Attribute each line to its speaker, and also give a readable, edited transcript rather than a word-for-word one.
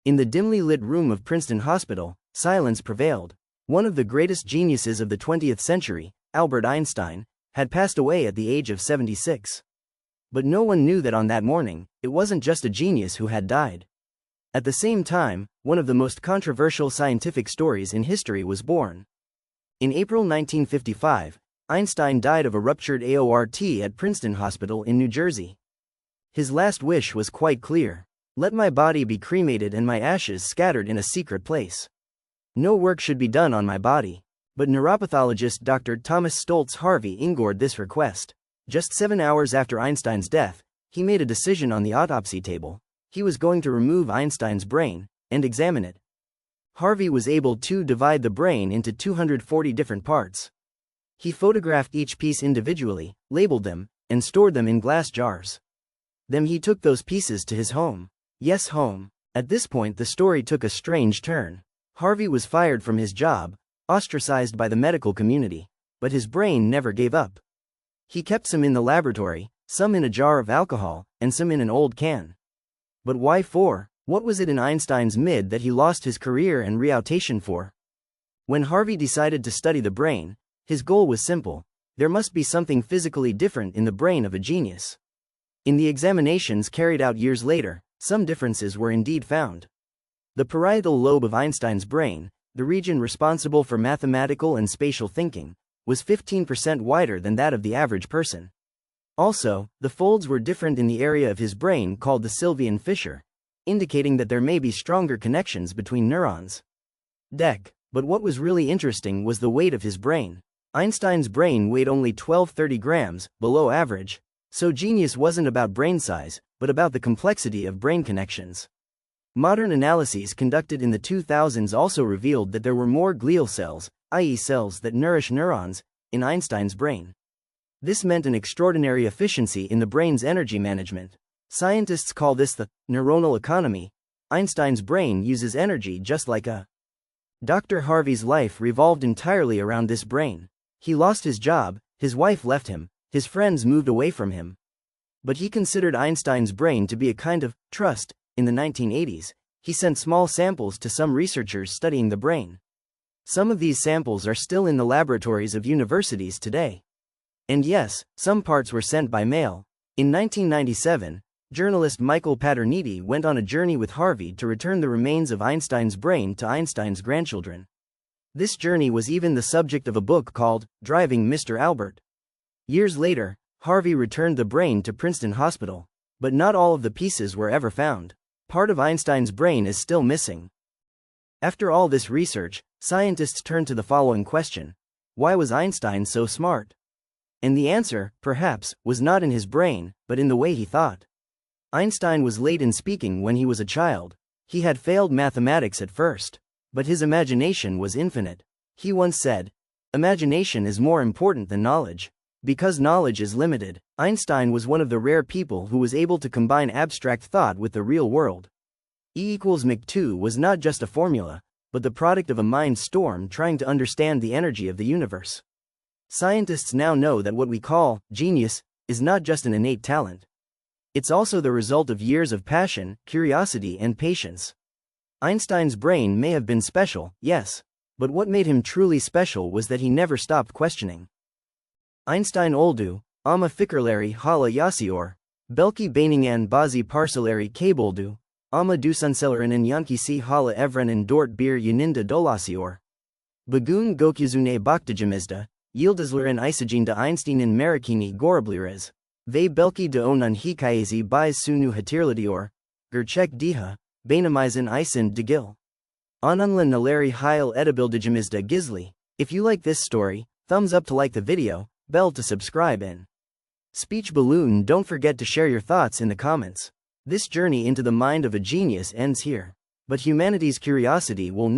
Speaker 1: In the dimly lit room of Princeton Hospital, silence prevailed. One of the greatest geniuses of the 20th century, Albert Einstein, had passed away at the age of 76. But no one knew that on that morning, it wasn't just a genius who had died. At the same time, one of the most controversial scientific stories in history was born. In April 1955, Einstein died of a ruptured aorta at Princeton Hospital in New Jersey. His last wish was quite clear: let my body be cremated and my ashes scattered in a secret place. No work should be done on my body. But neuropathologist Dr. Thomas Stoltz Harvey ignored this request. Just 7 hours after Einstein's death, he made a decision on the autopsy table. He was going to remove Einstein's brain and examine it. Harvey was able to divide the brain into 240 different parts. He photographed each piece individually, labeled them, and stored them in glass jars. Then he took those pieces to his home. Yes, home. At this point the story took a strange turn. Harvey was fired from his job, ostracized by the medical community, but his brain never gave up. He kept some in the laboratory, some in a jar of alcohol, and some in an old can. But why for? What was it in Einstein's mid that he lost his career and reputation for? When Harvey decided to study the brain, his goal was simple: there must be something physically different in the brain of a genius. In the examinations carried out years later, some differences were indeed found. The parietal lobe of Einstein's brain, the region responsible for mathematical and spatial thinking, was 15% wider than that of the average person. Also, the folds were different in the area of his brain called the Sylvian fissure, indicating that there may be stronger connections between neurons. But what was really interesting was the weight of his brain. Einstein's brain weighed only 1230 grams, below average, so genius wasn't about brain size, but about the complexity of brain connections. Modern analyses conducted in the 2000s also revealed that there were more glial cells, i.e. cells that nourish neurons, in Einstein's brain. This meant an extraordinary efficiency in the brain's energy management. Scientists call this the neuronal economy. Einstein's brain uses energy just like a. Dr. Harvey's life revolved entirely around this brain. He lost his job, his wife left him, his friends moved away from him. But he considered Einstein's brain to be a kind of trust. In the 1980s, he sent small samples to some researchers studying the brain. Some of these samples are still in the laboratories of universities today. And yes, some parts were sent by mail. In 1997, journalist Michael Paterniti went on a journey with Harvey to return the remains of Einstein's brain to Einstein's grandchildren. This journey was even the subject of a book called Driving Mr. Albert. Years later, Harvey returned the brain to Princeton Hospital. But not all of the pieces were ever found. Part of Einstein's brain is still missing. After all this research, scientists turned to the following question: why was Einstein so smart? And the answer, perhaps, was not in his brain, but in the way he thought. Einstein was late in speaking when he was a child. He had failed mathematics at first. But his imagination was infinite. He once said, "Imagination is more important than knowledge." Because knowledge is limited, Einstein was one of the rare people who was able to combine abstract thought with the real world. E=mc2 was not just a formula, but the product of a mind storm trying to understand the energy of the universe. Scientists now know that what we call genius is not just an innate talent. It's also the result of years of passion, curiosity, and patience. Einstein's brain may have been special, yes, but what made him truly special was that he never stopped questioning. Einstein oldu, ama fikirleri hala yasıyor, belki beyningen bazı parçaları kayboldu, ama düşüncelerinin yankısı hala evrenin dört bir yanında dolaşıyor. Bugün gökyüzüne baktığımızda, yıldızların ışığında Einstein'in merakını görebiliriz. Ve belki de onun hikayesi biz sunu hatırlatıyor. Gerçek diha, beynimizin isen digil. Onunla neleri hayal edebildiğimizda gizli. If you like this story, thumbs up to like the video, bell to subscribe, and speech balloon. Don't forget to share your thoughts in the comments. This journey into the mind of a genius ends here. But humanity's curiosity will never